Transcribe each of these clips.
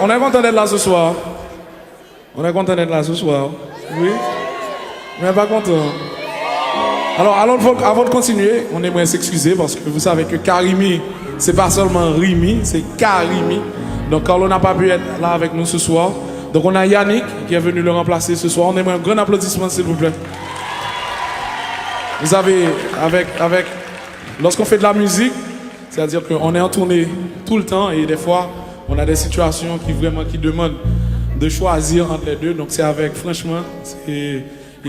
on est content d'être là ce soir. On est content d'être là ce soir. Oui. Mais pas content. Alors, avant de continuer, on aimerait s'excuser parce que vous savez que Karimi, c'est pas seulement Rimi, c'est Karimi. Donc, Carlo n'a pas pu être là avec nous ce soir. Donc, on a Yannick qui est venu le remplacer ce soir. On aimerait un grand applaudissement, s'il vous plaît. Vous savez, lorsqu'on fait de la musique, c'est-à-dire qu'on est en tournée tout le temps et des fois, on a des situations qui demandent de choisir entre les deux. Donc, c'est franchement, il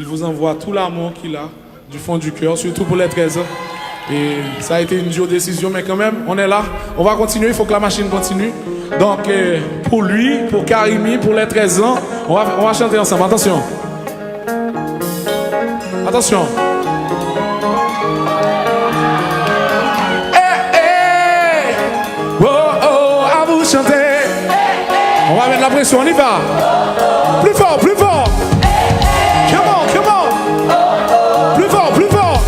vous envoie tout l'amour qu'il a du fond du cœur, surtout pour les 13 ans. Et ça a été une dure décision, mais quand même, on est là. On va continuer, il faut que la machine continue. Donc, pour lui, pour Karimi, pour les 13 ans, on va chanter ensemble. Attention. Attention. Oh, oh, à vous chanter. On va mettre la pression, on y va. Plus fort, plus fort. Come on, come on. Plus fort, plus fort.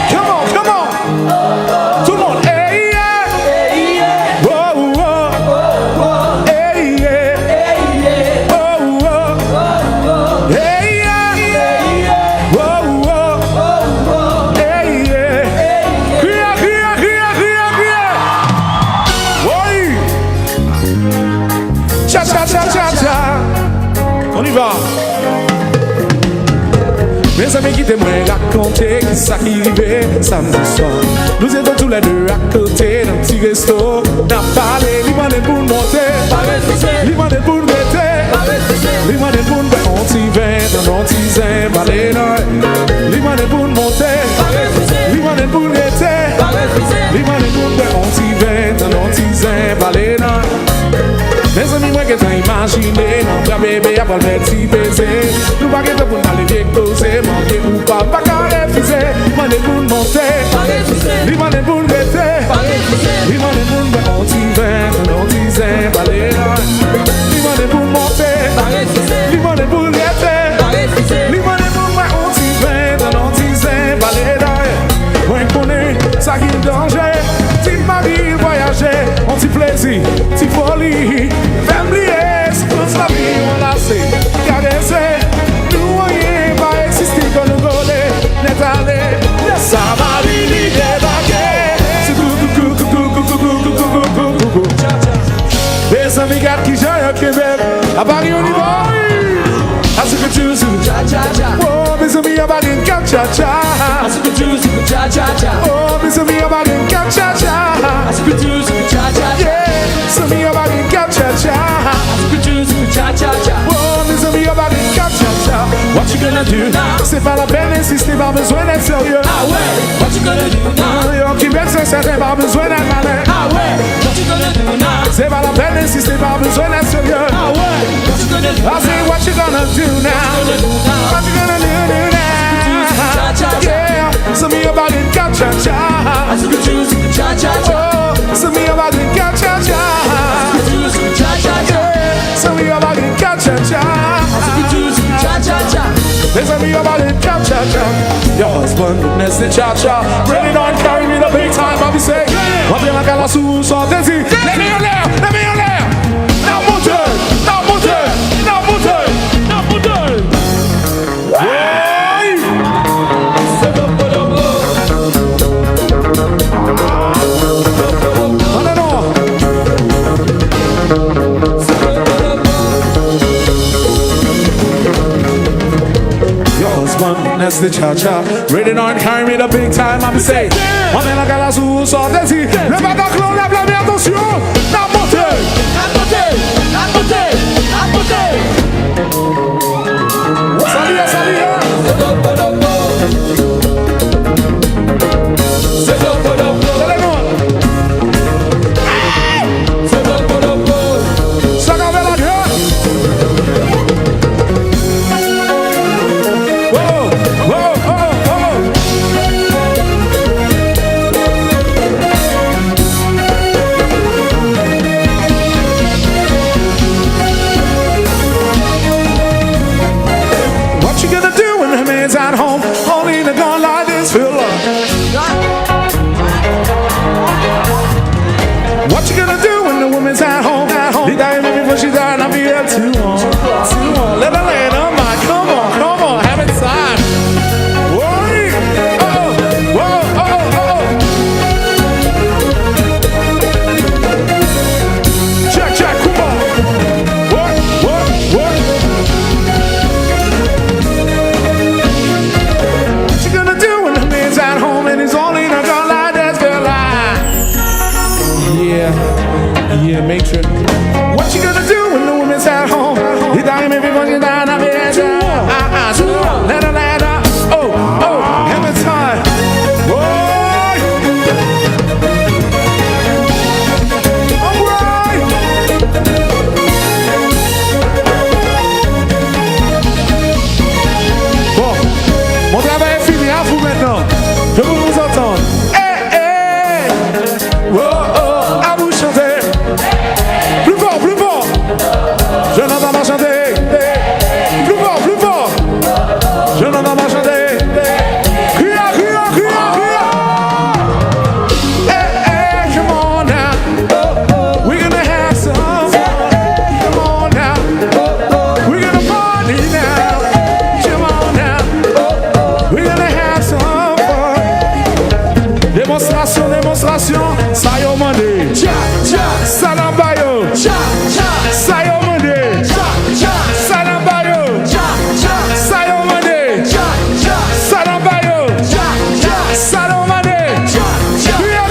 Come on, come on. Tout le monde. Hey, yeah. Oh, oh. Hey, yeah. Oh, oh. Hey, yeah. Oh, oh. Hey, yeah. Cria, cria, cria, cria, cria. Oui. Cha, cha, cha, cha, cha. On y va. Mes amis qui t'aimeraient raconter qui ça qui arrivait samedi soir. Nous étions tous les deux à côté d'un petit resto. N'a parlé, l'imandé pour monter, l'imandé pour mettre, l'imandé pour mettre un petit vin, un petit zin, balai l'œil. L'imandé pour monter, l'imandé pour mettre, l'imandé pour mettre un petit vin, un petit zin, balai l'œil. Mes amis, moi, que t'as imaginé, non, bébé, y'a pas le petit baiser. Nous pas que t'as pour aller décloser, manquer ou pas qu'à refuser. L'imandé pour monter, l'imandé pour mettre, l'imandé pour mettre un petit vin, un petit zin, balai l'œil. L'imandé pour monter, l'imandé pour mettre, l'imandé pour mettre un petit vin, un petit zin, balai l'œil. Moi, je connais ça qui est danger, petite Marie voyager, un petit plaisir, petite folie. Family est toute la vie, on l'a sait, caresser. Nous rien va exister quand nous connaît. N'est allé, laisse ma vie débarquer. C'est coucou. Des amis gars qui jouent au Québec, à Paris on y va. À ce que tu sais, oh mes amis à Paris, cha-cha-cha. À ce que tu sais, cha-cha-cha. Oh mes amis à Paris, cha-cha-cha. À ce que tu sais, cha-cha-cha. Yeah, mes amis à Paris, cha-cha-cha. Oh, mes amis, on va dire cha-cha-cha. What you gonna do now? C'est pas la peine d'insister, pas besoin d'être sérieux. Ah ouais, what you gonna do now? Yo, qui veut c'est certain, pas besoin d'être malin. Ah ouais, what you gonna do now? C'est pas la peine d'insister, pas besoin d'être sérieux. Ah ouais, what you gonna do now? I say, what you gonna do now? What you gonna do now? Yeah, some of you about it, cha-cha-cha. I see what you do, cha-cha-cha. Oh, some of you about it, cha-cha-cha. Some of you about it, cha-cha-cha. There's some of you about it, cha-cha-cha. Your husband witnessed the cha-cha. Ready don't carry me the big time, I'll be saying. What do you like, I'll sue, so let me in there, let me in there. Now motor, now motor, now motor, now motor. That's the cha-cha. Ready on carry me the big time, I'm say. On est la gala sous son désir. Le Bataclan lève la main, attention. La montée, la montée, la montée, la montée. Salut, salut. At home, only the gun like this feel love. What you gonna do when the woman's at home? The guy me before she died, I'll be here too long. Let her land on mine. Come on, having time. Whoa, oh. Check, come on. What? What you gonna do when the man's at home and he's only not gonna lie, that's their lie? Yeah, matron. What you gonna do when the woman's at home? You dying maybe when you're down, I'll be at you. Let her land up. Oh, every time. Boy. All right. Bon, mon travail est fini, à vous maintenant. Je veux vous entendre. À vous chanter. Plus fort. Je n'entends pas chanter. Plus fort. Je n'entends pas chanter. Cria. Come on now. We're gonna have some fun. Come on now. We're gonna party now. Come on now. We're gonna have some fun. Démonstration. Sayo Monday. Salambayo. Sayo Monday. Salambayo. Sayo Monday. Salambayo. Sayo Monday. Cria.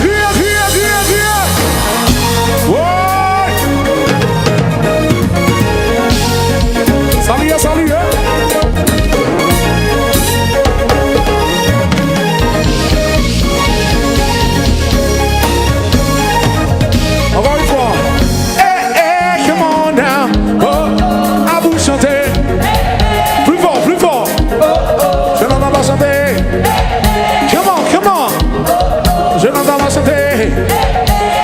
Ouais. Salut. Encore une fois. Come on now. À vous chanter. Plus fort. Je n'entends pas chanter. Come on. Je n'entends pas chanter.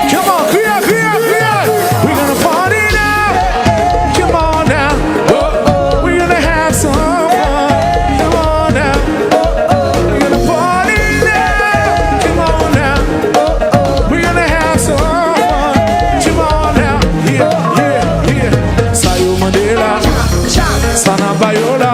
Come on, cria. We're gonna party now. Come on now. We're gonna have some fun. Come on now. We're gonna party now. Come on now. We're gonna have some fun. Come on now. Yeah. Sayo Mandela. Sana Bayola.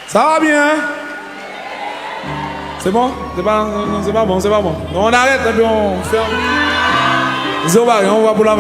Ça va bien? C'est bon? C'est pas bon. On arrête et puis on ferme. On va pour la